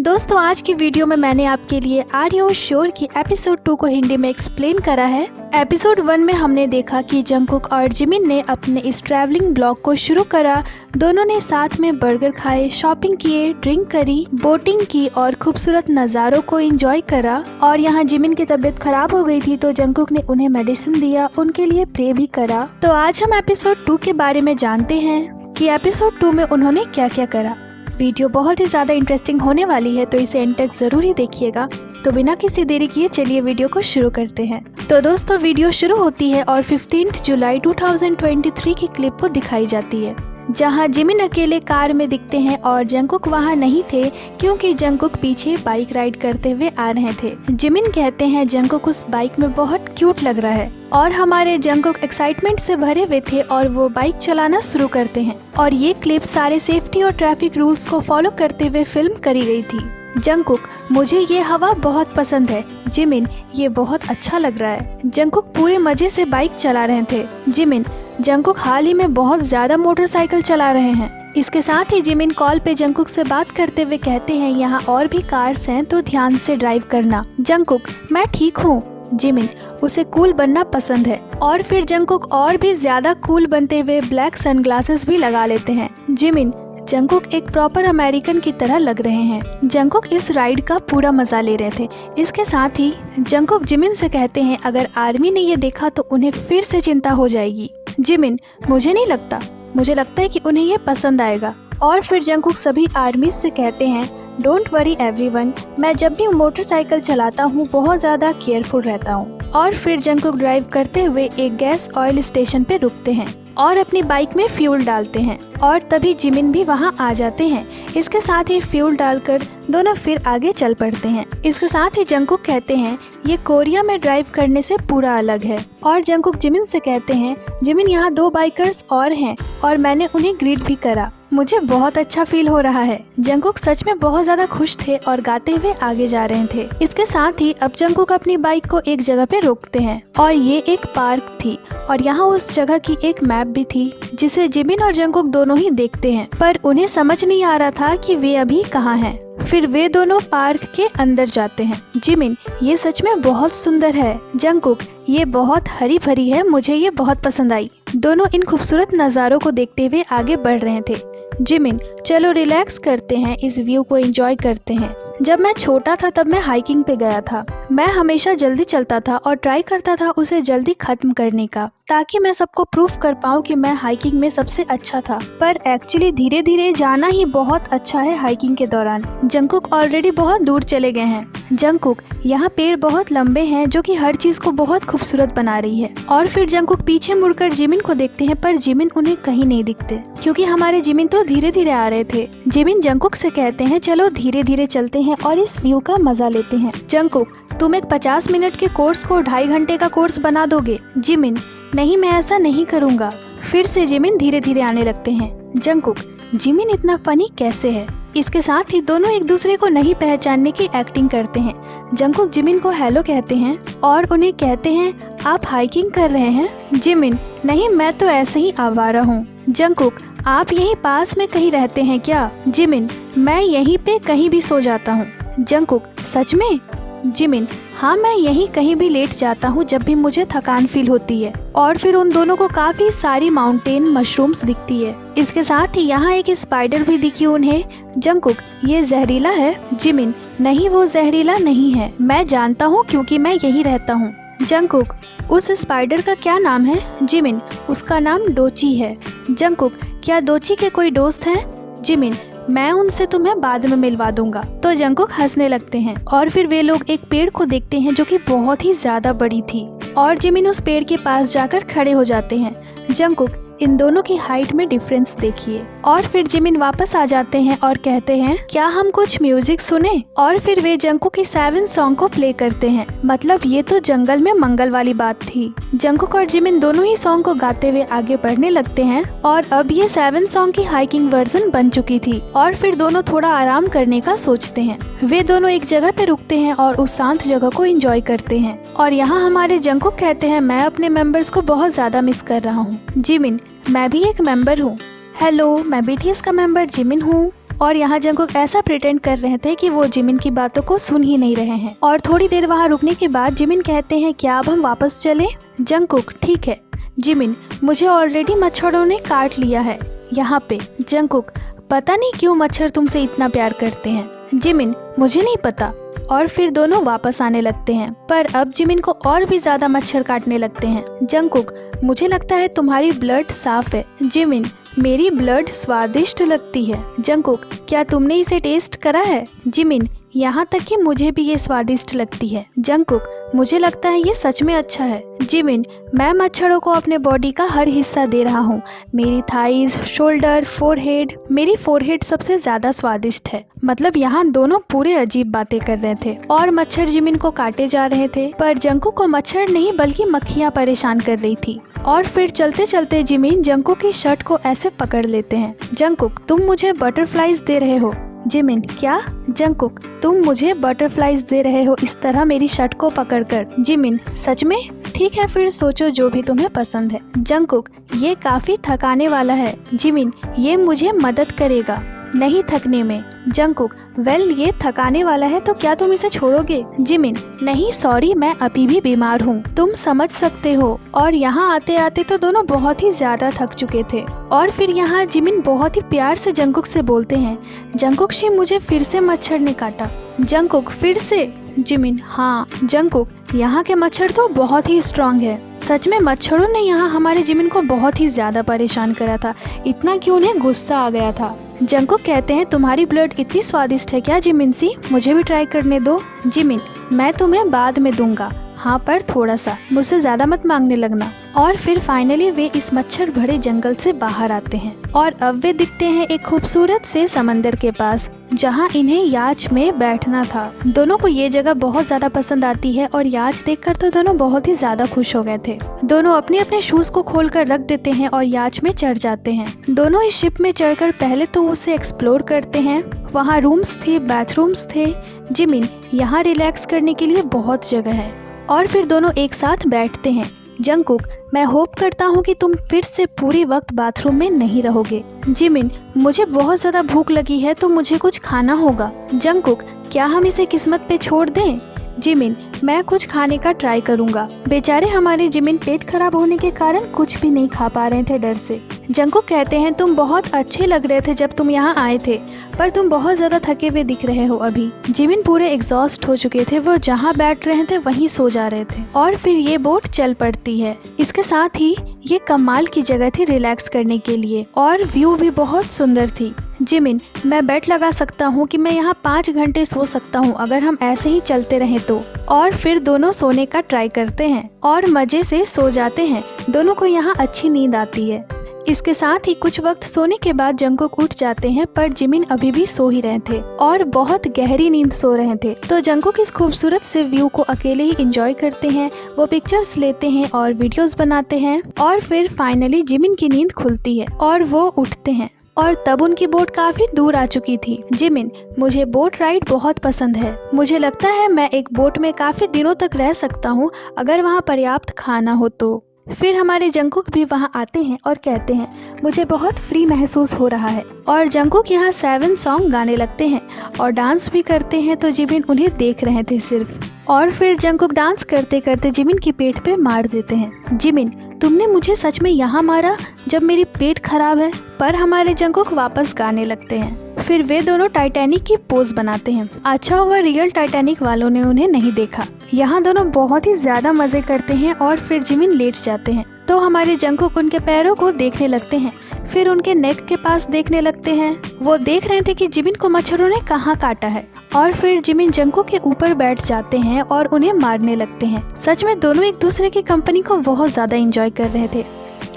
दोस्तों आज की वीडियो में मैंने आपके लिए आर यू श्योर की एपिसोड 2 को हिंदी में एक्सप्लेन करा है। एपिसोड 1 में हमने देखा कि जंगकुक और जिमिन ने अपने इस ट्रैवलिंग ब्लॉग को शुरू करा। दोनों ने साथ में बर्गर खाए, शॉपिंग किए, ड्रिंक करी, बोटिंग की और खूबसूरत नज़ारों को एंजॉय करा। और यहाँ जिमिन की तबीयत खराब हो गई थी तो जंगकुक ने उन्हें मेडिसिन दिया, उनके लिए प्रे भी करा। तो आज हम एपिसोड 2 के बारे में जानते हैं कि एपिसोड 2 में उन्होंने क्या क्या करा। वीडियो बहुत ही ज़्यादा इंटरेस्टिंग होने वाली है तो इसे एंड तक ज़रूर ही देखिएगा। तो बिना किसी देरी किए चलिए वीडियो को शुरू करते हैं। तो दोस्तों वीडियो शुरू होती है और 15 जुलाई 2023 की क्लिप को दिखाई जाती है जहां जिमिन अकेले कार में दिखते हैं और जंगकुक वहां नहीं थे क्योंकि जंगकुक पीछे बाइक राइड करते हुए आ रहे थे। जिमिन कहते हैं जंगकुक उस बाइक में बहुत क्यूट लग रहा है और हमारे जंगकुक एक्साइटमेंट से भरे हुए थे और वो बाइक चलाना शुरू करते हैं। और ये क्लिप सारे सेफ्टी और ट्रैफिक रूल्स को फॉलो करते हुए फिल्म करी गई थी। जंगकुक, मुझे ये हवा बहुत पसंद है। जिमिन, ये बहुत अच्छा लग रहा है। जंगकुक पूरे मजे से बाइक चला रहे थे। जिमिन, जंगकुक हाल ही में बहुत ज्यादा मोटरसाइकिल चला रहे हैं। इसके साथ ही जिमिन कॉल पे जंगकुक से बात करते हुए कहते हैं यहाँ और भी कार्स हैं तो ध्यान से ड्राइव करना। जंगकुक, मैं ठीक हूँ। जिमिन, उसे कूल बनना पसंद है। और फिर जंगकुक और भी ज्यादा कूल बनते हुए ब्लैक सनग्लासेस भी लगा लेते हैं। जिमिन, जंगकुक एक प्रॉपर अमेरिकन की तरह लग रहे हैं। जंगकुक इस राइड का पूरा मजा ले रहे थे। इसके साथ ही जंगकुक जिमिन से कहते हैं अगर आर्मी ने ये देखा तो उन्हें फिर से चिंता हो जाएगी। जिमिन, मुझे नहीं लगता, मुझे लगता है कि उन्हें ये पसंद आएगा। और फिर जंगकुक सभी आर्मी से कहते हैं डोंट वरी एवरीवन, मैं जब भी मोटरसाइकिल चलाता हूँ बहुत ज्यादा केयरफुल रहता हूँ। और फिर जंगकुक ड्राइव करते हुए एक गैस ऑयल स्टेशन पे रुकते हैं और अपनी बाइक में फ्यूल डालते हैं और तभी जिमिन भी वहां आ जाते हैं। इसके साथ ही फ्यूल डालकर दोनों फिर आगे चल पड़ते हैं। इसके साथ ही जंगकुक कहते हैं ये कोरिया में ड्राइव करने से पूरा अलग है। और जंगकुक जिमिन से कहते हैं जिमिन, यहाँ 2 बाइकर्स और हैं और मैंने उन्हें ग्रीट भी करा, मुझे बहुत अच्छा फील हो रहा है। जंगकुक सच में बहुत ज्यादा खुश थे और गाते हुए आगे जा रहे थे। इसके साथ ही अब जंगकुक अपनी बाइक को एक जगह पे रोकते हैं और ये एक पार्क थी और यहाँ उस जगह की एक मैप भी थी जिसे जिमिन और जंगकुक दोनों ही देखते हैं, पर उन्हें समझ नहीं आ रहा था कि वे अभी कहाँ हैं। फिर वे दोनों पार्क के अंदर जाते हैं। जिमिन, ये सच में बहुत सुंदर है। जंगकुक, ये बहुत हरी भरी है, मुझे ये बहुत पसंद आई। दोनों इन खूबसूरत नज़ारों को देखते हुए आगे बढ़ रहे थे। जिमिन, चलो रिलैक्स करते हैं, इस व्यू को एंजॉय करते हैं। जब मैं छोटा था तब मैं हाइकिंग पे गया था। मैं हमेशा जल्दी चलता था और ट्राई करता था उसे जल्दी खत्म करने का ताकि मैं सबको प्रूफ कर पाऊँ कि मैं हाइकिंग में सबसे अच्छा था। पर एक्चुअली धीरे धीरे जाना ही बहुत अच्छा है हाइकिंग के दौरान। जंगकुक ऑलरेडी बहुत दूर चले गए हैं। जंगकुक, यहाँ पेड़ बहुत लंबे हैं जो कि हर चीज को बहुत खूबसूरत बना रही है। और फिर जंगकुक पीछे मुड़कर जिमिन को देखते हैं पर जिमिन उन्हें कहीं नहीं दिखते क्योंकि हमारे जिमिन तो धीरे धीरे आ रहे थे। जिमिन जंगकुक से कहते हैं चलो धीरे धीरे चलते हैं और इस व्यू का मजा लेते हैं। जंगकुक, तुम एक 50 मिनट के कोर्स को 2.5 घंटे का कोर्स बना दोगे। जिमिन, नहीं मैं ऐसा नहीं करूँगा। फिर से जिमिन धीरे धीरे आने लगते हैं। जंगकुक, जिमिन इतना फनी कैसे है। इसके साथ ही दोनों एक दूसरे को नहीं पहचानने की एक्टिंग करते हैं। जंगकुक जिमिन को हेलो कहते हैं और उन्हें कहते हैं आप हाइकिंग कर रहे हैं। जिमिन, नहीं मैं तो ऐसे ही आवारा हूँ। जंगकुक, आप यहीं पास में कहीं रहते हैं क्या। जिमिन, मैं यहीं पे कहीं भी सो जाता हूँ। जंगकुक, सच में। जिमिन, हाँ मैं यहीं कहीं भी लेट जाता हूँ जब भी मुझे थकान फील होती है। और फिर उन दोनों को काफी सारी माउंटेन मशरूम्स दिखती है। इसके साथ ही यहाँ एक स्पाइडर भी दिखी उन्हें। जंगकुक, ये जहरीला है। जिमिन, नहीं वो जहरीला नहीं है, मैं जानता हूँ क्योंकि मैं यहीं रहता हूँ। जंगकुक, उस स्पाइडर का क्या नाम है। जिमिन, उसका नाम डोची है। जंगकुक, क्या डोची के कोई दोस्त हैं। जिमिन, मैं उनसे तुम्हें बाद में मिलवा दूंगा। तो जंगकुक हंसने लगते हैं और फिर वे लोग एक पेड़ को देखते हैं जो कि बहुत ही ज्यादा बड़ी थी और जिमिन उस पेड़ के पास जाकर खड़े हो जाते हैं। जंगकुक, इन दोनों की हाइट में डिफरेंस देखिए। और फिर जिमिन वापस आ जाते हैं और कहते हैं क्या हम कुछ म्यूजिक सुने। और फिर वे जंगकुक की 7 सॉन्ग को प्ले करते हैं। मतलब ये तो जंगल में मंगल वाली बात थी। जंगकुक और जिमिन दोनों ही सॉन्ग को गाते हुए आगे बढ़ने लगते हैं और अब ये 7 सॉन्ग की हाइकिंग वर्जन बन चुकी थी। और फिर दोनों थोड़ा आराम करने का सोचते हैं। वे दोनों एक जगह पे रुकते हैं और उस शांत जगह को एंजॉय करते हैं। और यहाँ हमारे जंगकुक कहते हैं मैं अपने मेंबर्स को बहुत ज्यादा मिस कर रहा हूँ। जिमिन, मैं भी एक मेंबर हूँ। हेलो, मैं बीटीएस का मेंबर जिमिन हूँ। और यहाँ जंगकुक ऐसा प्रिटेंड कर रहे थे कि वो जिमिन की बातों को सुन ही नहीं रहे हैं। और थोड़ी देर वहाँ रुकने के बाद जिमिन कहते हैं क्या अब हम वापस चलें? जंगकुक ठीक है। जिमिन मुझे ऑलरेडी मच्छरों ने काट लिया है यहाँ पे। जंगकुक पता नहीं क्यों मच्छर तुमसे इतना प्यार करते हैं। जिमिन मुझे नहीं पता। और फिर दोनों वापस आने लगते हैं, पर अब जिमिन को और भी ज्यादा मच्छर काटने लगते हैं। जंगकुक मुझे लगता है तुम्हारी ब्लड साफ है। जिमिन मेरी ब्लड स्वादिष्ट लगती है। जंगकुक क्या तुमने इसे टेस्ट करा है? जिमिन यहाँ तक कि मुझे भी ये स्वादिष्ट लगती है। जंगकुक मुझे लगता है ये सच में अच्छा है। जिमिन मैं मच्छरों को अपने बॉडी का हर हिस्सा दे रहा हूँ। मेरी थाइज, शोल्डर, फोरहेड, मेरी फोरहेड सबसे ज्यादा स्वादिष्ट है। मतलब यहाँ दोनों पूरे अजीब बातें कर रहे थे और मच्छर जिमिन को काटे जा रहे थे, पर जंगकुक को मच्छर नहीं बल्कि मक्खियाँ परेशान कर रही थी। और फिर चलते चलते जिमिन जंगकुक की शर्ट को ऐसे पकड़ लेते हैं। जंगकुक तुम मुझे बटरफ्लाईज दे रहे हो। जिमिन क्या? जंगकुक तुम मुझे बटरफ्लाईज दे रहे हो इस तरह मेरी शर्ट को पकड़कर। जिमिन सच में? ठीक है फिर सोचो जो भी तुम्हें पसंद है। जंगकुक ये काफी थकाने वाला है। जिमिन ये मुझे मदद करेगा नहीं थकने में। जंगकुक वेल ये थकाने वाला है तो क्या तुम इसे छोड़ोगे? जिमिन नहीं सॉरी मैं अभी भी बीमार हूँ, तुम समझ सकते हो। और यहाँ आते आते तो दोनों बहुत ही ज्यादा थक चुके थे। और फिर यहाँ जिमिन बहुत ही प्यार से जंगकुक से बोलते हैं जंगकुक शी मुझे फिर से मच्छर ने काटा। जंगकुक फिर से? जिमिन हाँ। जंगकुक यहाँ के मच्छर तो बहुत ही स्ट्रांग है। सच में मच्छरों ने यहाँ हमारे जिमिन को बहुत ही ज्यादा परेशान करा था, इतना कि उन्हें गुस्सा आ गया था। जंगकुक कहते हैं तुम्हारी ब्लड इतनी स्वादिष्ट है क्या जिमिन सी? मुझे भी ट्राई करने दो। जिमिन मैं तुम्हें बाद में दूंगा, हाँ पर थोड़ा सा, मुझसे ज्यादा मत मांगने लगना। और फिर फाइनली वे इस मच्छर भरे जंगल से बाहर आते हैं और अब वे दिखते हैं एक खूबसूरत से समंदर के पास जहाँ इन्हें याच में बैठना था। दोनों को ये जगह बहुत ज्यादा पसंद आती है और याच देखकर तो दोनों बहुत ही ज्यादा खुश हो गए थे। दोनों अपने अपने शूज को खोलकर रख देते हैं और याच में चढ़ जाते हैं। दोनों इस शिप में चढ़कर पहले तो उसे एक्सप्लोर करते हैं। वहाँ रूम्स थे, बाथरूम्स थे। जिमिन यहाँ रिलैक्स करने के लिए बहुत जगह है। और फिर दोनों एक साथ बैठते हैं। जंगकुक मैं होप करता हूँ कि तुम फिर से पूरे वक्त बाथरूम में नहीं रहोगे। जिमिन मुझे बहुत ज्यादा भूख लगी है तो मुझे कुछ खाना होगा। जंगकुक क्या हम इसे किस्मत पे छोड़ दें? जिमिन मैं कुछ खाने का ट्राई करूंगा। बेचारे हमारे जिमिन पेट खराब होने के कारण कुछ भी नहीं खा पा रहे थे डर से। जंगकुक कहते हैं तुम बहुत अच्छे लग रहे थे जब तुम यहाँ आए थे, पर तुम बहुत ज्यादा थके हुए दिख रहे हो अभी। जिमिन पूरे एग्जॉस्ट हो चुके थे, वो जहाँ बैठ रहे थे वहीं सो जा रहे थे। और फिर ये बोट चल पड़ती है। इसके साथ ही ये कमाल की जगह थी रिलैक्स करने के लिए और व्यू भी बहुत सुंदर थी। जिमिन मैं बेट लगा सकता हूँ कि मैं यहाँ 5 घंटे सो सकता हूँ अगर हम ऐसे ही चलते रहें तो। और फिर दोनों सोने का ट्राई करते हैं और मजे से सो जाते हैं। दोनों को यहाँ अच्छी नींद आती है। इसके साथ ही कुछ वक्त सोने के बाद जंगकुक उठ जाते हैं, पर जिमिन अभी भी सो ही रहे थे और बहुत गहरी नींद सो रहे थे। तो जंगकुक इस खूबसूरत से व्यू को अकेले ही एंजॉय करते हैं। वो पिक्चर्स लेते हैं और वीडियोस बनाते हैं और फिर फाइनली जिमिन की नींद खुलती है और वो उठते हैं और तब उनकी बोट काफी दूर आ चुकी थी। जिमिन मुझे बोट राइड बहुत पसंद है। मुझे लगता है मैं एक बोट में काफी दिनों तक रह सकता हूँ अगर वहाँ पर्याप्त खाना हो तो। फिर हमारे जंगकुक भी वहाँ आते हैं और कहते हैं मुझे बहुत फ्री महसूस हो रहा है। और जंगकुक यहाँ 7 सॉन्ग गाने लगते हैं और डांस भी करते हैं, तो जिमिन उन्हें देख रहे थे सिर्फ। और फिर जंगकुक डांस करते करते जिमिन की पेट पे मार देते हैं। जिमिन तुमने मुझे सच में यहाँ मारा जब मेरी पेट खराब है? पर हमारे जंगकुक वापस गाने लगते हैं। फिर वे दोनों टाइटैनिक की पोज बनाते हैं। अच्छा हुआ रियल टाइटैनिक वालों ने उन्हें नहीं देखा। यहाँ दोनों बहुत ही ज्यादा मजे करते हैं और फिर जिमिन लेट जाते हैं तो हमारे जंगकुक उनके पैरों को देखने लगते हैं, फिर उनके नेक के पास देखने लगते हैं। वो देख रहे थे कि जिमिन को मच्छरों ने कहाँ काटा है। और फिर जिमिन जंगकुक के ऊपर बैठ जाते हैं और उन्हें मारने लगते हैं। सच में दोनों एक दूसरे की कंपनी को बहुत ज्यादा एंजॉय कर रहे थे।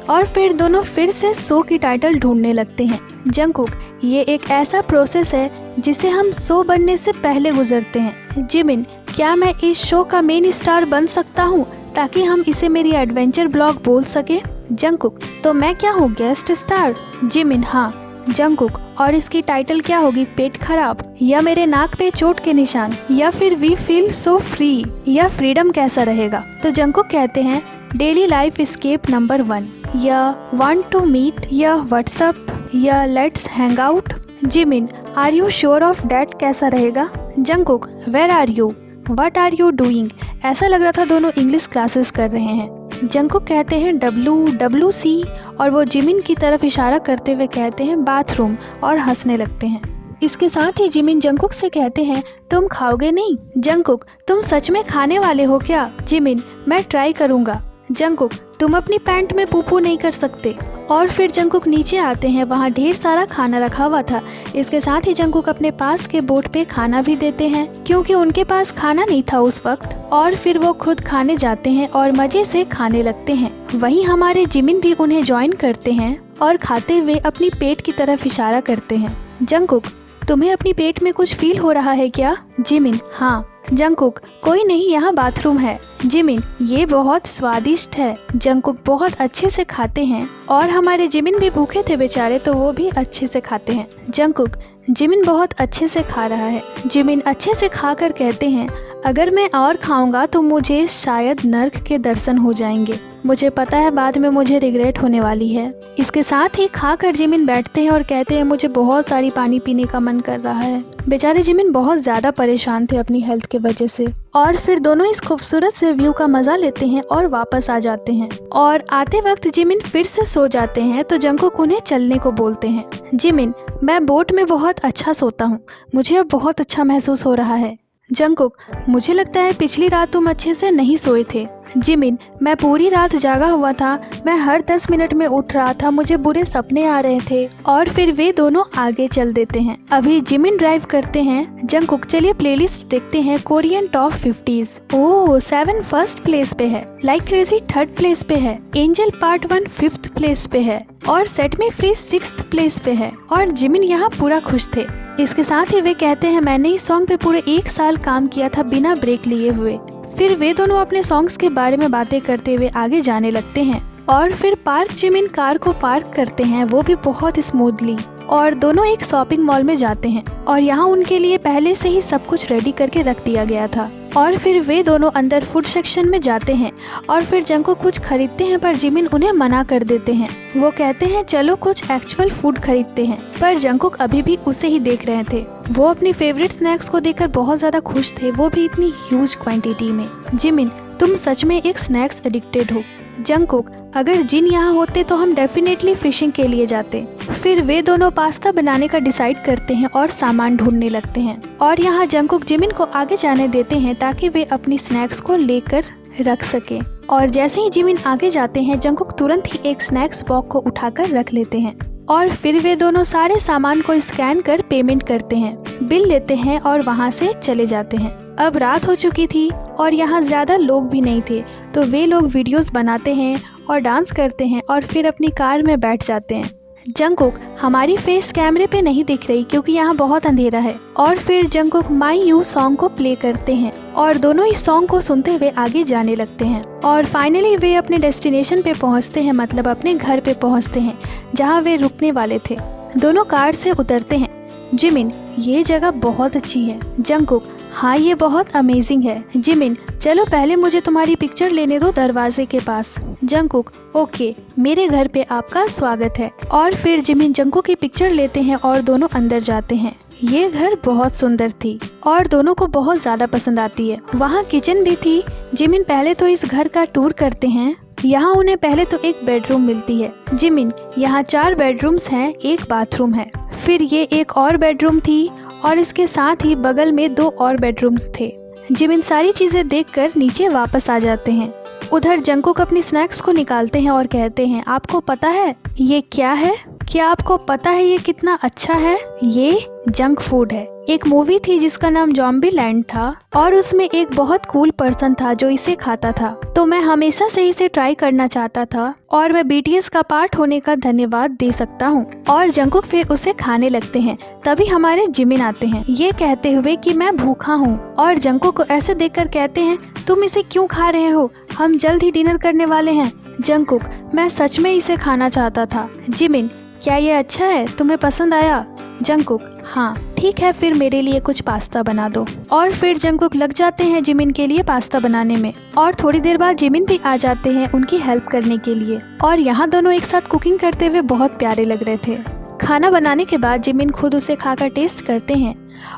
और फिर दोनों फिर से शो की टाइटल ढूंढने लगते हैं। जंगकुक ये एक ऐसा प्रोसेस है जिसे हम शो बनने से पहले गुजरते हैं। जिमिन क्या मैं इस शो का मेन स्टार बन सकता हूँ ताकि हम इसे मेरी एडवेंचर ब्लॉग बोल सके? जंगकुक तो मैं क्या हूँ, गेस्ट स्टार? जिमिन हाँ। जंगकुक और इसकी टाइटल क्या होगी, पेट खराब, या मेरे नाक पे चोट के निशान, या फिर वी फील सो फ्री, या फ्रीडम कैसा रहेगा? तो जंगकुक कहते हैं डेली लाइफ एस्केप नंबर 1, या वांट टू मीट, या व्हाट्सअप, या let's hang out. Jimin are you sure of that कैसा रहेगा? Jungkook, where are you? What are you doing? ऐसा लग रहा था दोनों इंग्लिश क्लासेस कर रहे हैं। जंगकुक कहते हैं WWC और वो जिमिन की तरफ इशारा करते हुए कहते हैं बाथरूम और हंसने लगते हैं। इसके साथ ही जिमिन जंगकुक से कहते हैं तुम खाओगे नहीं? जंगकुक, तुम सच में खाने वाले हो क्या? जिमिन, मैं ट्राई करूँगा। जंगकुक, तुम अपनी पैंट में पूपू नहीं कर सकते। और फिर जंगकुक नीचे आते हैं, वहाँ ढेर सारा खाना रखा हुआ था। इसके साथ ही जंगकुक अपने पास के बोट पे खाना भी देते हैं क्योंकि उनके पास खाना नहीं था उस वक्त। और फिर वो खुद खाने जाते हैं और मजे से खाने लगते हैं। वहीं हमारे जिमिन भी उन्हें ज्वाइन करते हैं और खाते हुए अपनी पेट की तरफ इशारा करते हैं। जंगकुक, तुम्हें अपनी पेट में कुछ फील हो रहा है क्या? जिमिन, हाँ। जंगकुक, कोई नहीं, यहाँ बाथरूम है। जिमिन, ये बहुत स्वादिष्ट है। जंगकुक बहुत अच्छे से खाते हैं और हमारे जिमिन भी भूखे थे बेचारे, तो वो भी अच्छे से खाते हैं। जंगकुक, जिमिन बहुत अच्छे से खा रहा है। जिमिन अच्छे से खाकर कहते हैं अगर मैं और खाऊंगा तो मुझे शायद नर्क के दर्शन हो जाएंगे। मुझे पता है बाद में मुझे रिग्रेट होने वाली है। इसके साथ ही खाकर जिमिन बैठते हैं और कहते हैं मुझे बहुत सारी पानी पीने का मन कर रहा है। बेचारे जिमिन बहुत ज़्यादा परेशान थे अपनी हेल्थ के वजह से। और फिर दोनों इस खूबसूरत से व्यू का मज़ा लेते हैं और वापस आ जाते हैं। और आते वक्त जिमिन फिर से सो जाते हैं तो जंगकुक उन्हें चलने को बोलते हैं। जिमिन, मैं बोट में बहुत अच्छा सोता हूँ, मुझे अब बहुत अच्छा महसूस हो रहा है। जंगकुक, मुझे लगता है पिछली रात तुम अच्छे से नहीं सोए थे। जिमिन, मैं पूरी रात जागा हुआ था, मैं हर 10 मिनट में उठ रहा था, मुझे बुरे सपने आ रहे थे। और फिर वे दोनों आगे चल देते हैं। अभी जिमिन ड्राइव करते हैं। जंगकुक, चलिए प्लेलिस्ट देखते हैं कोरियन टॉप 50s। ओह, 7 फर्स्ट प्लेस पे है, लाइक क्रेजी 3rd प्लेस पे है, एंजल पार्ट 1 5th प्लेस पे है और सेट मी फ्री 6th प्लेस पे है। और जिमिन यहाँ पूरा खुश थे। इसके साथ ही वे कहते हैं मैंने इस सॉन्ग पे पूरे 1 साल काम किया था बिना ब्रेक लिए हुए। फिर वे दोनों अपने सॉन्ग्स के बारे में बातें करते हुए आगे जाने लगते हैं। और फिर पार्क जिमिन कार को पार्क करते हैं, वो भी बहुत स्मूथली। और दोनों एक शॉपिंग मॉल में जाते हैं और यहाँ उनके लिए पहले से ही सब कुछ रेडी करके रख दिया गया था। और फिर वे दोनों अंदर फूड सेक्शन में जाते हैं और फिर जंगकुक कुछ खरीदते हैं पर जिमिन उन्हें मना कर देते हैं। वो कहते हैं चलो कुछ एक्चुअल फूड खरीदते हैं, पर जंगकुक अभी भी उसे ही देख रहे थे। वो अपनी फेवरेट स्नैक्स को देखकर बहुत ज्यादा खुश थे, वो भी इतनी ह्यूज क्वांटिटी में। जिमिन, तुम सच में एक स्नैक्स एडिक्टेड हो। जंगकुक, अगर जिन यहाँ होते तो हम डेफिनेटली फिशिंग के लिए जाते। फिर वे दोनों पास्ता बनाने का डिसाइड करते हैं और सामान ढूंढने लगते हैं। और यहाँ जंगकुक जिमिन को आगे जाने देते हैं ताकि वे अपनी स्नैक्स को लेकर रख सके। और जैसे ही जिमिन आगे जाते हैं जंगकुक तुरंत ही एक स्नैक्स बॉक्स को उठाकर रख लेते हैं। और फिर वे दोनों सारे सामान को स्कैन कर पेमेंट करते हैं, बिल लेते हैं और वहाँ से चले जाते हैं। अब रात हो चुकी थी और यहाँ ज़्यादा लोग भी नहीं थे, तो वे लोग वीडियोस बनाते हैं और डांस करते हैं और फिर अपनी कार में बैठ जाते हैं। जंगकुक, हमारी फेस कैमरे पे नहीं दिख रही क्योंकि यहाँ बहुत अंधेरा है। और फिर जंगकुक माई यू सॉन्ग को प्ले करते हैं और दोनों इस सॉन्ग को सुनते हुए आगे जाने लगते हैं। और फाइनली वे अपने डेस्टिनेशन पे पहुँचते हैं, मतलब अपने घर पे पहुँचते हैं जहाँ वे रुकने वाले थे। दोनों कार से उतरते हैं। जिमिन, ये जगह बहुत अच्छी है। जंगकुक, हाँ ये बहुत अमेजिंग है। जिमिन, चलो पहले मुझे तुम्हारी पिक्चर लेने दो दरवाजे के पास। जंगकुक, ओके, मेरे घर पे आपका स्वागत है। और फिर जिमिन जंगकुक की पिक्चर लेते हैं और दोनों अंदर जाते हैं। ये घर बहुत सुंदर थी और दोनों को बहुत ज्यादा पसंद आती है। वहाँ किचन भी थी। जिमिन पहले तो इस घर का टूर करते हैं। यहाँ उन्हें पहले तो एक बेडरूम मिलती है। जिमिन, यहाँ 4 बेडरूम्स हैं, 1 बाथरूम है। फिर ये एक और बेडरूम थी और इसके साथ ही बगल में 2 और बेडरूम्स थे। जिमिन सारी चीजें देखकर नीचे वापस आ जाते हैं। उधर जंगकुक अपनी स्नैक्स को निकालते हैं और कहते हैं आपको पता है ये क्या है? क्या आपको पता है ये कितना अच्छा है? ये जंक फूड है। एक मूवी थी जिसका नाम ज़ॉम्बी लैंड था और उसमें एक बहुत कूल पर्सन था जो इसे खाता था, तो मैं हमेशा से इसे ट्राई करना चाहता था और मैं BTS का पार्ट होने का धन्यवाद दे सकता हूँ। और जंगकुक फिर उसे खाने लगते हैं। तभी हमारे जिमिन आते हैं ये कहते हुए कि मैं भूखा हूँ। और जंगकुक को ऐसे देखकर कहते हैं तुम इसे क्यों खा रहे हो, हम जल्द ही डिनर करने वाले हैं। जंगकुक, मैं सच में इसे खाना चाहता था। जिमिन, क्या ये अच्छा है, तुम्हें पसंद आया? जंगकुक, हाँ ठीक है, फिर मेरे लिए कुछ पास्ता बना दो। और फिर जंगकुक लग जाते हैं जिमिन के लिए पास्ता बनाने में। और थोड़ी देर बाद जिमिन भी आ जाते हैं उनकी हेल्प करने के लिए। और यहाँ दोनों एक साथ कुकिंग करते हुए बहुत प्यारे लग रहे थे। खाना बनाने के बाद जिमिन खुद उसे खाकर टेस्ट करते हैं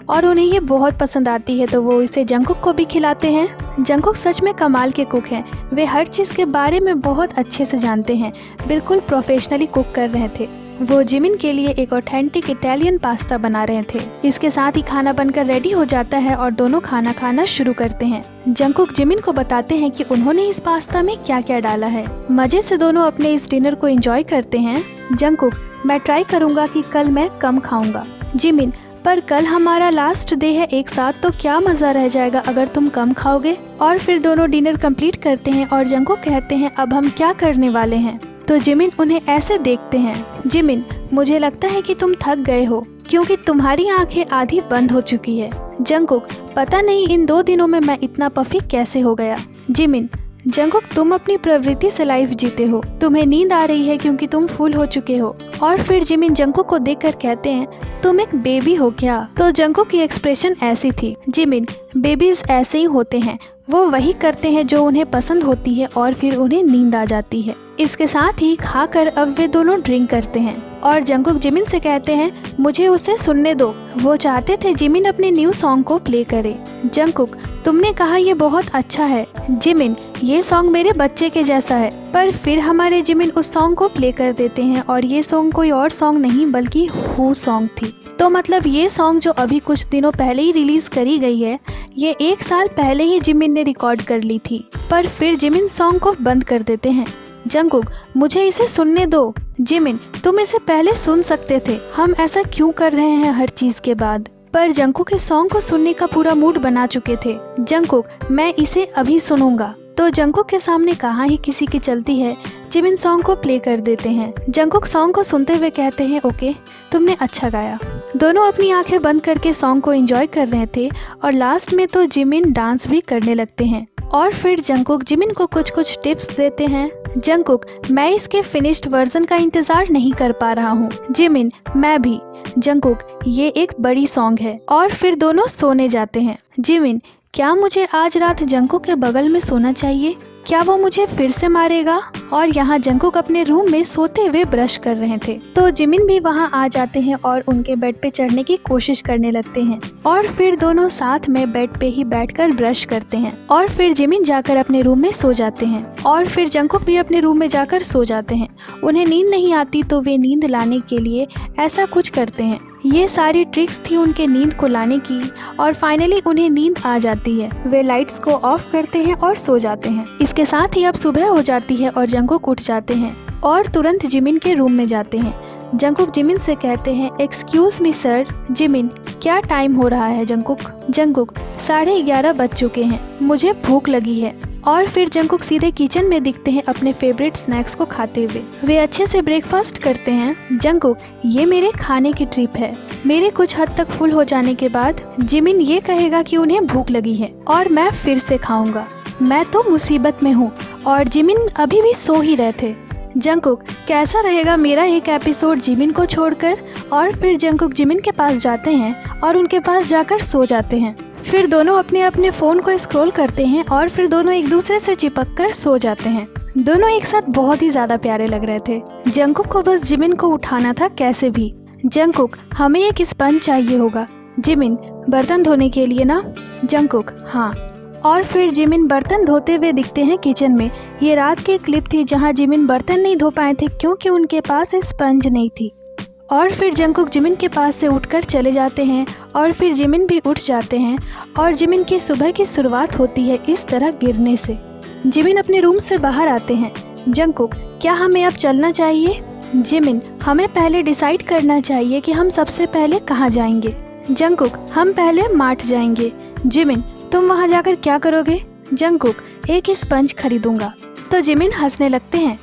और उन्हें ये बहुत पसंद आती है, तो वो इसे जंगकुक को भी खिलाते हैं। जंगकुक सच में कमाल के कुक हैं। वे हर चीज़ के बारे में बहुत अच्छे से जानते हैं, बिल्कुल प्रोफेशनली कुक कर रहे थे। वो जिमिन के लिए एक ऑथेंटिक इटालियन पास्ता बना रहे थे। इसके साथ ही खाना बनकर रेडी हो जाता है और दोनों खाना खाना शुरू करते हैं। जंगकुक जिमिन को बताते हैं कि उन्होंने इस पास्ता में क्या क्या डाला है। मजे से दोनों अपने इस डिनर को एंजॉय करते हैं। जंगकुक, मैं ट्राई करूंगा कि कल मैं कम खाऊंगा। जिमिन, पर कल हमारा लास्ट डे है एक साथ, तो क्या मज़ा रह जाएगा अगर तुम कम खाओगे। और फिर दोनों डिनर कंप्लीट करते हैं और जंगकुक कहते हैं अब हम क्या करने वाले हैं। तो जिमिन उन्हें ऐसे देखते हैं। जिमिन, मुझे लगता है कि तुम थक गए हो क्योंकि तुम्हारी आंखें आधी बंद हो चुकी है। जंगकुक, पता नहीं इन 2 दिनों में मैं इतना पफी कैसे हो गया। जिमिन, जंगकुक तुम अपनी प्रवृत्ति से लाइफ जीते हो, तुम्हें नींद आ रही है क्योंकि तुम फुल हो चुके हो। और फिर जिमिन जंगकुक को देखकर कहते हैं तुम एक बेबी हो क्या। तो जंगकुक की एक्सप्रेशन ऐसी थी। जिमिन, बेबीज ऐसे ही होते हैं, वो वही करते हैं जो उन्हें पसंद होती है और फिर उन्हें नींद आ जाती है। इसके साथ ही खाकर अब वे दोनों ड्रिंक करते हैं और जंगकुक जिमिन से कहते हैं मुझे उसे सुनने दो। वो चाहते थे जिमिन अपने न्यू सॉन्ग को प्ले करे। जंगकुक, तुमने कहा ये बहुत अच्छा है। जिमिन, ये सॉन्ग मेरे बच्चे के जैसा है। पर फिर हमारे जिमिन उस सॉन्ग को प्ले कर देते हैं और ये सॉन्ग कोई और सॉन्ग नहीं बल्कि हू सॉन्ग थी। तो मतलब ये सॉन्ग जो अभी कुछ दिनों पहले ही रिलीज करी गई है, ये 1 साल पहले ही जिमिन ने रिकॉर्ड कर ली थी। पर फिर जिमिन सॉन्ग को बंद कर देते हैं। जंगकुक, मुझे इसे सुनने दो। जिमिन, तुम इसे पहले सुन सकते थे, हम ऐसा क्यों कर रहे हैं हर चीज के बाद। पर जंगकुक इस सॉन्ग को सुनने का पूरा मूड बना चुके थे। जंगकुक, मैं इसे अभी सुनूंगा। तो जंगकुक के सामने कहाँ ही किसी की चलती है, जिमिन सॉन्ग को प्ले कर देते हैं। जंगकुक सॉन्ग को सुनते हुए कहते हैं ओके, तुमने अच्छा गाया। दोनों अपनी आंखें बंद करके सॉन्ग को एंजॉय कर रहे थे और लास्ट में तो जिमिन डांस भी करने लगते हैं। और फिर जंगकुक जिमिन को कुछ कुछ टिप्स देते हैं। जंगकुक, मैं इसके फिनिश्ड वर्जन का इंतजार नहीं कर पा रहा हूँ। जिमिन, मैं भी। जंगकुक, ये एक बड़ी सॉन्ग है। और फिर दोनों सोने जाते हैं। जिमिन, क्या मुझे आज रात जंगकुक के बगल में सोना चाहिए? क्या वो मुझे फिर से मारेगा? और यहाँ जंगकुक अपने रूम में सोते हुए ब्रश कर रहे थे, तो जिमिन भी वहाँ आ जाते हैं और उनके बेड पे चढ़ने की कोशिश करने लगते हैं। और फिर दोनों साथ में बेड पे ही बैठकर ब्रश करते हैं। और फिर जिमिन जाकर अपने रूम में सो जाते हैं और फिर जंगकुक भी अपने रूम में जाकर सो जाते हैं। उन्हें नींद नहीं आती तो वे नींद लाने के लिए ऐसा कुछ करते हैं। ये सारी ट्रिक्स थी उनके नींद को लाने की और फाइनली उन्हें नींद आ जाती है। वे लाइट्स को ऑफ करते हैं और सो जाते हैं। इसके साथ ही अब सुबह हो जाती है और जंगकुक उठ जाते हैं और तुरंत जिमिन के रूम में जाते हैं। जंगकुक जिमिन से कहते हैं एक्सक्यूज मी सर। जिमिन, क्या टाइम हो रहा है जंगकुक? जंगकुक, 11:30 बज चुके हैं, मुझे भूख लगी है। और फिर जंगकुक सीधे किचन में दिखते हैं अपने फेवरेट स्नैक्स को खाते हुए। वे अच्छे से ब्रेकफास्ट करते हैं। जंगकुक, ये मेरे खाने की ट्रिप है। मेरे कुछ हद तक फुल हो जाने के बाद जिमिन ये कहेगा कि उन्हें भूख लगी है और मैं फिर से खाऊंगा। मैं तो मुसीबत में हूँ और जिमिन अभी भी सो ही रहे थे। जंगकुक, कैसा रहेगा मेरा एक एपिसोड जिमिन को छोड़कर? और फिर जंगकुक जिमिन के पास जाते हैं और उनके पास जाकर सो जाते हैं। फिर दोनों अपने अपने फ़ोन को स्क्रॉल करते हैं और फिर दोनों एक दूसरे से चिपक कर सो जाते हैं। दोनों एक साथ बहुत ही ज़्यादा प्यारे लग रहे थे। जंगकुक को बस जिमिन को उठाना था कैसे भी। जंगकुक, हमें एक स्पंज चाहिए होगा। जिमिन, बर्तन धोने के लिए ना? जंगकुक, हाँ। और फिर जिमिन बर्तन धोते हुए दिखते हैं किचन में। ये रात की क्लिप थी जहाँ जिमिन बर्तन नहीं धो पाए थे क्योंकि उनके पास स्पंज नहीं थी। और फिर जंगकुक जिमिन के पास से उठकर चले जाते हैं और फिर जिमिन भी उठ जाते हैं और जिमिन की सुबह की शुरुआत होती है इस तरह गिरने से। जिमिन अपने रूम से बाहर आते हैं। जंगकुक, क्या हमें अब चलना चाहिए? जिमिन, हमें पहले डिसाइड करना चाहिए कि हम सबसे पहले कहाँ जाएंगे। जंगकुक, हम पहले मार्ट जाएंगे। जिमिन, तुम वहाँ जाकर क्या करोगे? जंगकुक, एक स्पंज खरीदूंगा। तो जिमिन हंसने लगते हैं।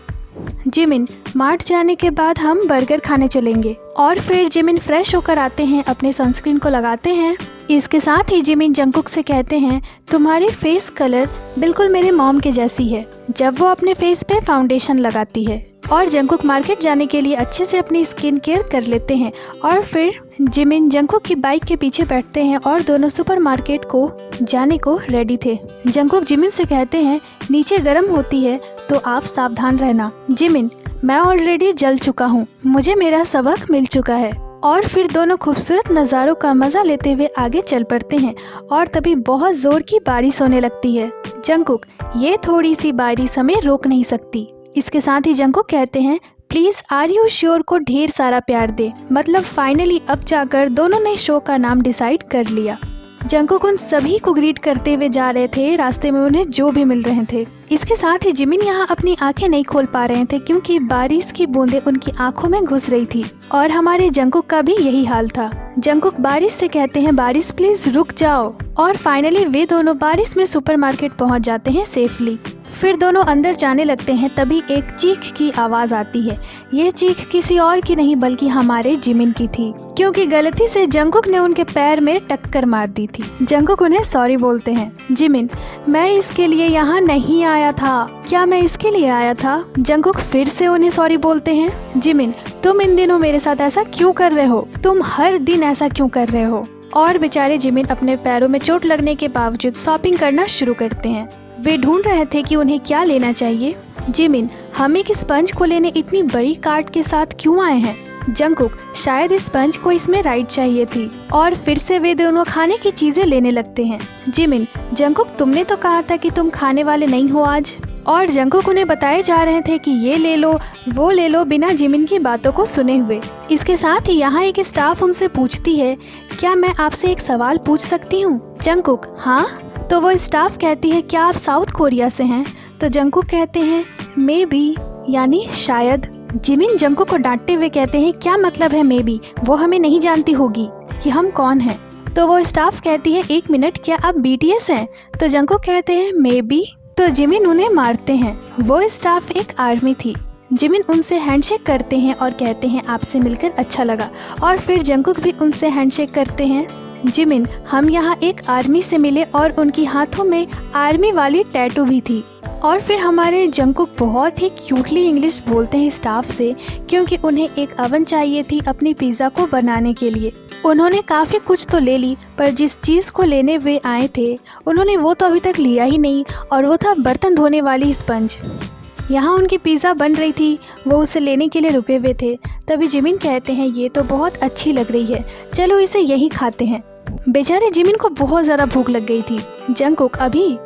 जिमिन, मार्ट जाने के बाद हम बर्गर खाने चलेंगे। और फिर जिमिन फ्रेश होकर आते हैं, अपने सनस्क्रीन को लगाते हैं। इसके साथ ही जिमिन जंगकुक से कहते हैं तुम्हारी फेस कलर बिल्कुल मेरे मॉम के जैसी है, जब वो अपने फेस पे फाउंडेशन लगाती है। और जंगकुक मार्केट जाने के लिए अच्छे से अपनी स्किन केयर कर लेते हैं। और फिर जिमिन जंगकुक की बाइक के पीछे बैठते हैं और दोनों सुपरमार्केट को जाने को रेडी थे। जंगकुक जिमिन से कहते हैं नीचे गर्म होती है तो आप सावधान रहना। जिमिन, मैं ऑलरेडी जल चुका हूँ, मुझे मेरा सबक मिल चुका है। और फिर दोनों खूबसूरत नज़ारों का मज़ा लेते हुए आगे चल पड़ते हैं और तभी बहुत ज़ोर की बारिश होने लगती है। जंगकुक, ये थोड़ी सी बारिश हमें रोक नहीं सकती। इसके साथ ही जंगकुक कहते हैं, प्लीज़ आर यू श्योर को ढेर सारा प्यार दे। मतलब फाइनली अब जाकर दोनों ने शो का नाम डिसाइड कर लिया। जंगकुक उन सभी को ग्रीट करते हुए जा रहे थे, रास्ते में उन्हें जो भी मिल रहे थे। इसके साथ ही जिमिन यहाँ अपनी आंखें नहीं खोल पा रहे थे क्योंकि बारिश की बूंदें उनकी आंखों में घुस रही थी और हमारे जंगकुक का भी यही हाल था। जंगकुक बारिश से कहते हैं, बारिश प्लीज रुक जाओ। और फाइनली वे दोनों बारिश में सुपरमार्केट पहुँच जाते हैं सेफली। फिर दोनों अंदर जाने लगते हैं, तभी एक चीख की आवाज़ आती है। ये चीख किसी और की नहीं बल्कि हमारे जिमिन की थी, क्योंकि गलती से जंगकुक ने उनके पैर में टक्कर मार दी थी। जंगकुक उन्हें सॉरी बोलते हैं। जिमिन, मैं इसके लिए यहाँ नहीं आया था। क्या मैं इसके लिए आया था? जंगकुक फिर से उन्हें सॉरी बोलते हैं। जिमिन, तुम इन दिनों मेरे साथ ऐसा क्यों कर रहे हो? तुम हर दिन ऐसा क्यों कर रहे हो? और बेचारे जिमिन अपने पैरों में चोट लगने के बावजूद शॉपिंग करना शुरू करते हैं। वे ढूंढ रहे थे कि उन्हें क्या लेना चाहिए। जिमिन, हम एक स्पंज को लेने इतनी बड़ी कार्ट के साथ क्यों आए हैं? जंगकुक, शायद इस स्पंज को इसमें राइड चाहिए थी। और फिर से वे दोनों खाने की चीजें लेने लगते हैं। जिमिन, जंगकुक, तुमने तो कहा था कि तुम खाने वाले नहीं हो आज। और जंगकुक उन्हें बताए जा रहे थे कि ये ले लो, वो ले लो, बिना जिमिन की बातों को सुने हुए। इसके साथ ही यहाँ एक स्टाफ उनसे पूछती है, क्या मैं आपसे एक सवाल पूछ सकती हूँ? जंगकुक, हाँ। तो वो स्टाफ कहती है, क्या आप साउथ कोरिया से हैं? तो जंगकुक कहते हैं, मे बी, यानी शायद। जिमिन जंगकुक को डांटते हुए कहते हैं, क्या मतलब है मे बी? वो हमें नहीं जानती होगी कि हम कौन हैं। तो वो स्टाफ कहती है, एक मिनट, क्या आप BTS हैं? तो जंगकुक कहते हैं, मे बी। तो जिमिन उन्हें मारते हैं। वो स्टाफ एक आर्मी थी। जिमिन उनसे हैंडशेक करते हैं और कहते हैं, आपसे मिलकर अच्छा लगा। और फिर जंगकुक भी उनसे हैंडशेक करते हैं। जिमिन, हम यहाँ एक आर्मी से मिले और उनकी हाथों में आर्मी वाली टैटू भी थी। और फिर हमारे जंगकुक बहुत ही क्यूटली इंग्लिश बोलते हैं स्टाफ से, क्योंकि उन्हें एक अवन चाहिए थी अपनी पिज़्ज़ा को बनाने के लिए। उन्होंने काफ़ी कुछ तो ले ली, पर जिस चीज़ को लेने वे आए थे उन्होंने वो तो अभी तक लिया ही नहीं, और वो था बर्तन धोने वाली स्पंज। यहाँ उनकी पिज़्ज़ा बन रही थी, वो उसे लेने के लिए रुके हुए थे। तभी जिमिन कहते हैं, ये तो बहुत अच्छी लग रही है, चलो इसे यहीं खाते हैं। बेचारे जिमिन को बहुत ज़्यादा भूख लग गई थी। जंगकुक, अभी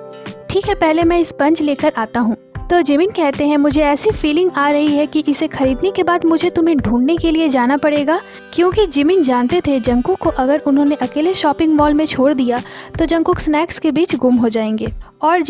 ठीक है, पहले मैं स्पंज लेकर आता हूँ। तो जिमिन कहते हैं, मुझे ऐसी फीलिंग आ रही है कि इसे खरीदने के बाद मुझे तुम्हें ढूंढने के लिए जाना पड़ेगा, क्योंकि जिमिन जानते थे जंगकुक को अगर उन्होंने अकेले शॉपिंग मॉल में छोड़ दिया तो जंगकुक स्नैक्स के बीच गुम हो जाएंगे। और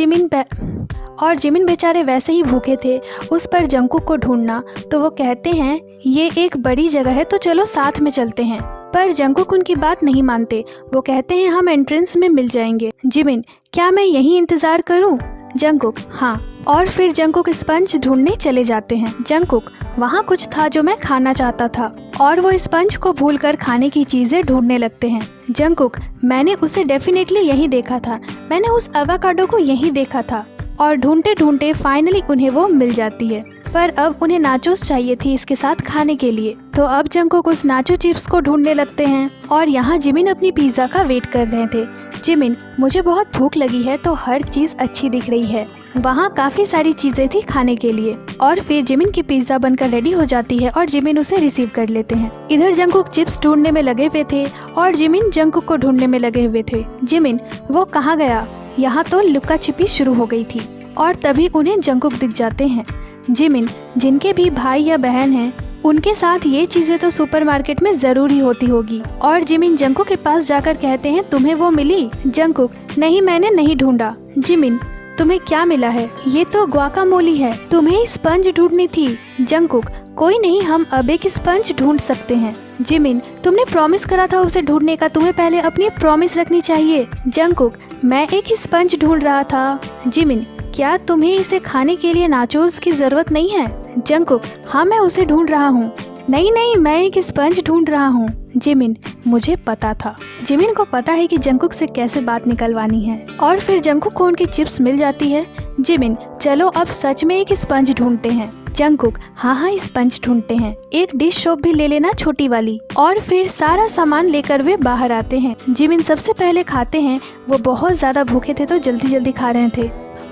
जिमिन बेचारे वैसे ही भूखे थे, उस पर जंगकुक को ढूंढना। तो वो कहते हैं, ये एक बड़ी जगह है तो चलो साथ में चलते हैं। पर जंगकुक उनकी बात नहीं मानते। वो कहते हैं, हम एंट्रेंस में मिल जाएंगे। जिमिन, क्या मैं यहीं इंतजार करूं? जंगकुक, हाँ। और फिर जंगकुक स्पंज ढूंढने चले जाते हैं। जंगकुक, वहाँ कुछ था जो मैं खाना चाहता था। और वो स्पंज को भूलकर खाने की चीजें ढूंढने लगते हैं। जंगकुक, मैंने उसे डेफिनेटली यहीं देखा था, मैंने उस एवोकाडो को यहीं देखा था। और ढूंढते ढूंढते फाइनली उन्हें वो मिल जाती है। पर अब उन्हें नाचोस चाहिए थी इसके साथ खाने के लिए। तो अब जंगकुक उस नाचो चिप्स को ढूंढने लगते हैं। और यहाँ जिमिन अपनी पिज़्ज़ा का वेट कर रहे थे। जिमिन, मुझे बहुत भूख लगी है तो हर चीज़ अच्छी दिख रही है। वहाँ काफ़ी सारी चीज़ें थी खाने के लिए। और फिर जिमिन की पिज़्ज़ा बनकर रेडी हो जाती है और जिमिन उसे रिसीव कर लेते हैं। इधर जंगकुक चिप्स ढूंढने में लगे हुए थे और जिमिन जंगकुक को ढूंढने में लगे हुए थे। जिमिन, वो कहाँ गया? यहाँ तो लुक्का छिपी शुरू हो गई थी। और तभी उन्हें जंगकुक दिख जाते हैं। जिमिन, जिनके भी भाई या बहन हैं, उनके साथ ये चीजें तो सुपरमार्केट में जरूरी होती होगी। और जिमिन जंगकुक के पास जाकर कहते हैं, तुम्हें वो मिली? जंगकुक, नहीं, मैंने नहीं ढूंढा। जिमिन, तुम्हें क्या मिला है? ये तो ग्वाकामोली है, तुम्हें स्पंज ढूंढनी थी। जंगकुक, कोई नहीं, हम अब एक स्पंज ढूंढ सकते हैं। जिमिन, तुमने प्रॉमिस करा था उसे ढूंढने का, तुम्हें पहले अपनी प्रॉमिस रखनी चाहिए। जंगकुक, मैं एक स्पंज ढूंढ रहा था। जिमिन, क्या तुम्हें इसे खाने के लिए नाचोस की जरूरत नहीं है? जंगकुक, हाँ, मैं उसे ढूंढ रहा हूँ। नहीं नहीं, मैं एक स्पंज ढूंढ रहा हूँ। जिमिन, मुझे पता था। जिमिन को पता है कि जंगकुक से कैसे बात निकलवानी है। और फिर जंगकुक को उनकी चिप्स मिल जाती है। जिमिन, चलो अब सच में एक स्पंज ढूंढते हैं। जंगकुक, हाँ हाँ, स्पंज ढूंढते हैं। एक डिश सोप भी ले लेना, छोटी वाली। और फिर सारा सामान लेकर वे बाहर आते हैं। जिमिन सबसे पहले खाते हैं। वो बहुत ज्यादा भूखे थे तो जल्दी जल्दी खा रहे थे।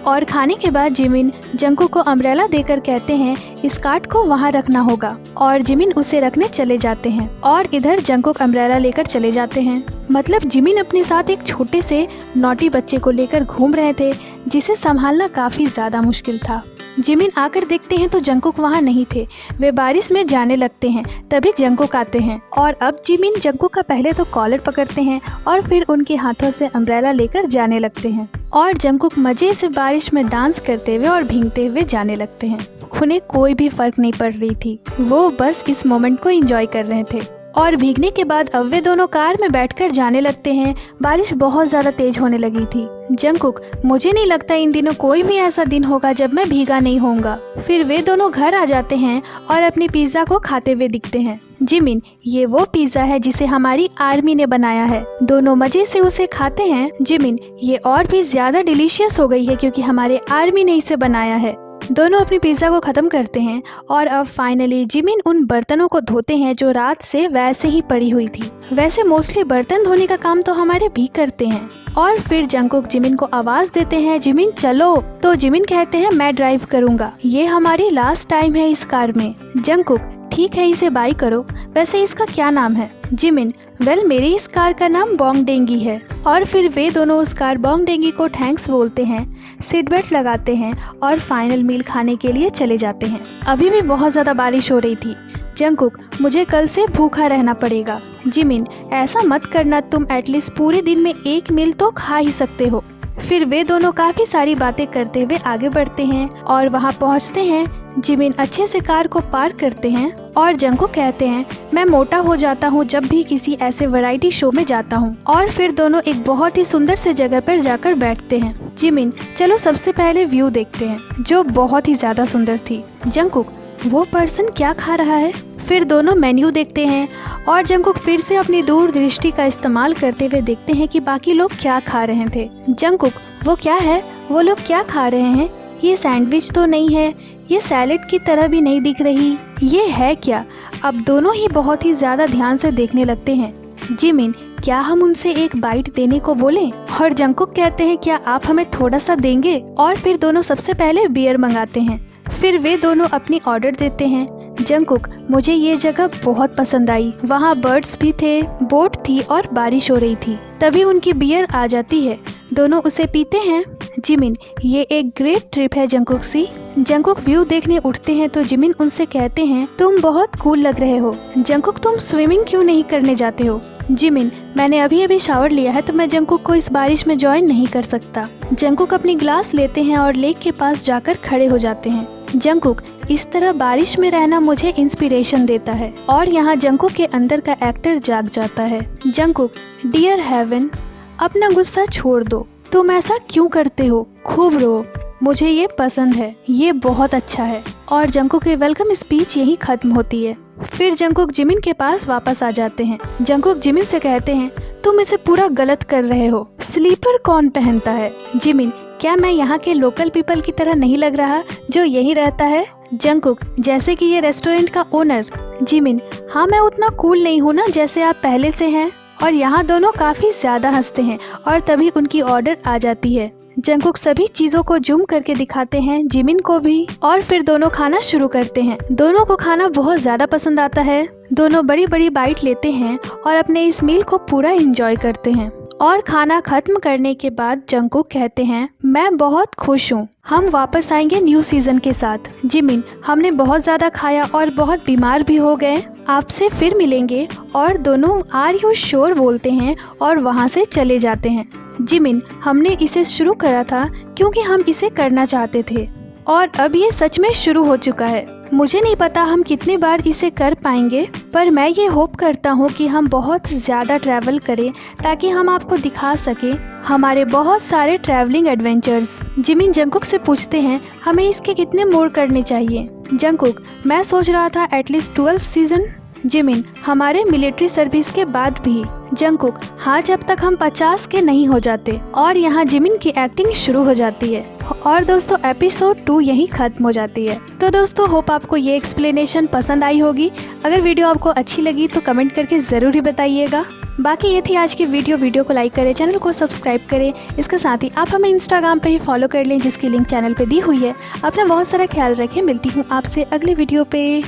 और खाने के बाद जिमिन जंकुक को अम्ब्रेला देकर कहते हैं इस कार्ड को वहाँ रखना होगा और जिमिन उसे रखने चले जाते हैं और इधर जंकुक अम्ब्रेला लेकर चले जाते हैं। मतलब जिमिन अपने साथ एक छोटे से नॉटी बच्चे को लेकर घूम रहे थे जिसे संभालना काफी ज्यादा मुश्किल था। जिमिन आकर देखते हैं तो जंकुक वहाँ नहीं थे, वे बारिश में जाने लगते हैं। तभी जंकुक आते हैं और अब जिमिन जंकुक का पहले तो कॉलर पकड़ते हैं और फिर उनके हाथों से अम्ब्रेला लेकर जाने लगते हैं और जंकुक मजे से बारिश में डांस करते हुए और भीगते हुए जाने लगते हैं। उन्हें कोई भी फर्क नहीं पड़ रही थी, वो बस इस मोमेंट को एंजॉय कर रहे थे। और भीगने के बाद अब वे दोनों कार में बैठकर जाने लगते हैं। बारिश बहुत ज़्यादा तेज होने लगी थी। जंकुक, मुझे नहीं लगता इन दिनों कोई भी ऐसा दिन होगा जब मैं भीगा नहीं होऊंगा। फिर वे दोनों घर आ जाते हैं और अपनी पिज्ज़ा को खाते हुए दिखते हैं। जिमिन, ये वो पिज्ज़ा है जिसे हमारी आर्मी ने बनाया है। दोनों मजे से उसे खाते हैं। जिमिन, ये और भी ज़्यादा डिलीशियस हो गई है क्योंकि हमारे आर्मी ने इसे बनाया है। दोनों अपनी पिज्ज़ा को ख़त्म करते हैं और अब फाइनली जिमिन उन बर्तनों को धोते हैं जो रात से वैसे ही पड़ी हुई थी। वैसे मोस्टली बर्तन धोने का काम तो हमारे भी करते हैं। और फिर जंकुक जिमिन को आवाज़ देते हैं, जिमिन चलो। तो जिमिन कहते हैं मैं ड्राइव करूँगा, ये हमारी लास्ट टाइम है इस कार में। जंकुक, ठीक है इसे बाय करो, वैसे इसका क्या नाम है? जिमिन, वेल मेरी इस कार का नाम बोंगडेंगी है। और फिर वे दोनों उस कार बोंगडेंगी को थैंक्स बोलते हैं, सीट बेल्ट लगाते हैं और फाइनल मील खाने के लिए चले जाते हैं। अभी भी बहुत ज़्यादा बारिश हो रही थी। जंकुक, मुझे कल से भूखा रहना पड़ेगा। जिमिन, ऐसा मत करना, तुम एटलीस्ट पूरे दिन में एक मील तो खा ही सकते हो। फिर वे दोनों काफ़ी सारी बातें करते हुए आगे बढ़ते हैं और वहाँ पहुँचते हैं। जिमिन अच्छे से कार को पार्क करते हैं और जंकुक कहते हैं मैं मोटा हो जाता हूँ जब भी किसी ऐसे वैरायटी शो में जाता हूँ। और फिर दोनों एक बहुत ही सुंदर से जगह पर जाकर बैठते हैं। जिमिन, चलो सबसे पहले व्यू देखते हैं, जो बहुत ही ज़्यादा सुंदर थी। जंकुक, वो पर्सन क्या खा रहा है? फिर दोनों मेन्यू देखते हैं और जंकुक फिर से अपनी दूरदृष्टि का इस्तेमाल करते हुए देखते हैं कि बाकी लोग क्या खा रहे थे। जंकुक, वो क्या है? वो लोग क्या खा रहे हैं? ये सैंडविच तो नहीं है, ये सैलेड की तरह भी नहीं दिख रही, ये है क्या? अब दोनों ही बहुत ही ज़्यादा ध्यान से देखने लगते हैं। जिमिन, क्या हम उनसे एक बाइट देने को बोलें? और जंकुक कहते हैं क्या आप हमें थोड़ा सा देंगे? और फिर दोनों सबसे पहले बियर मंगाते हैं। फिर वे दोनों अपनी ऑर्डर देते हैं। जंकुक, मुझे ये जगह बहुत पसंद आई, वहाँ बर्ड्स भी थे, बोट थी और बारिश हो रही थी। तभी उनकी बियर आ जाती है, दोनों उसे पीते हैं। जिमिन, ये एक ग्रेट ट्रिप है जंकुक सी। जंकुक व्यू देखने उठते हैं तो जिमिन उनसे कहते हैं तुम बहुत कूल लग रहे हो। जंकुक, तुम स्विमिंग क्यों नहीं करने जाते हो? जिमिन, मैंने अभी अभी शावर लिया है तो मैं जंकुक को इस बारिश में ज्वाइन नहीं कर सकता। जंकुक अपनी ग्लास लेते हैं और लेक के पास जाकर खड़े हो जाते हैं। जंकुक, इस तरह बारिश में रहना मुझे इंस्पिरेशन देता है। और यहाँ जंकुक के अंदर का एक्टर जाग जाता है। जंकुक, डियर हेवन, अपना गुस्सा छोड़ दो, तुम ऐसा क्यों करते हो? खूब रो, मुझे ये पसंद है, ये बहुत अच्छा है। और जंकुक की वेलकम स्पीच यहीं खत्म होती है। फिर जंकुक जिमिन के पास वापस आ जाते हैं। जंकुक जिमिन से कहते हैं तुम इसे पूरा गलत कर रहे हो, स्लीपर कौन पहनता है? जिमिन, क्या मैं यहाँ के लोकल पीपल की तरह नहीं लग रहा जो यहीं रहता है? जंकुक, जैसे कि ये रेस्टोरेंट का ओनर। जिमिन, हाँ मैं उतना कूल नहीं हूँ ना जैसे आप पहले से हैं। और यहाँ दोनों काफ़ी ज़्यादा हंसते हैं और तभी उनकी ऑर्डर आ जाती है। जंकुक सभी चीज़ों को जूम करके दिखाते हैं, जिमिन को भी। और फिर दोनों खाना शुरू करते हैं। दोनों को खाना बहुत ज़्यादा पसंद आता है। दोनों बड़ी बड़ी बाइट लेते हैं और अपने इस मील को पूरा एंजॉय करते हैं। और खाना खत्म करने के बाद जंकुक कहते हैं मैं बहुत खुश हूँ, हम वापस आएंगे न्यू सीजन के साथ। जिमिन, हमने बहुत ज़्यादा खाया और बहुत बीमार भी हो गए, आपसे फिर मिलेंगे। और दोनों आर यू श्योर बोलते हैं और वहाँ से चले जाते हैं। जिमिन, हमने इसे शुरू करा था क्योंकि हम इसे करना चाहते थे और अब ये सच में शुरू हो चुका है। मुझे नहीं पता हम कितनी बार इसे कर पाएंगे, पर मैं ये होप करता हूँ कि हम बहुत ज़्यादा ट्रैवल करें ताकि हम आपको दिखा सकें हमारे बहुत सारे ट्रैवलिंग एडवेंचर्स। जिमिन जंकुक से पूछते हैं हमें इसके कितने मोड़ करने चाहिए? जंकुक, मैं सोच रहा था एटलीस्ट 12 सीजन। जिमिन, हमारे मिलिट्री सर्विस के बाद भी। जंगकुक, हाँ जब तक हम 50 के नहीं हो जाते। और यहाँ जिमिन की एक्टिंग शुरू हो जाती है और दोस्तों एपिसोड 2 यहीं खत्म हो जाती है। तो दोस्तों होप आपको ये एक्सप्लेनेशन पसंद आई होगी। अगर वीडियो आपको अच्छी लगी तो कमेंट करके ज़रूर ही बताइएगा। बाकी ये थी आज की वीडियो को लाइक करें, चैनल को सब्सक्राइब करें। इसके साथ ही आप हमें इंस्टाग्राम पे ही फॉलो कर लें जिसकी लिंक चैनल पे दी हुई है। अपना बहुत सारा ख्याल रखें। मिलती हूँ आपसे अगले वीडियो पे।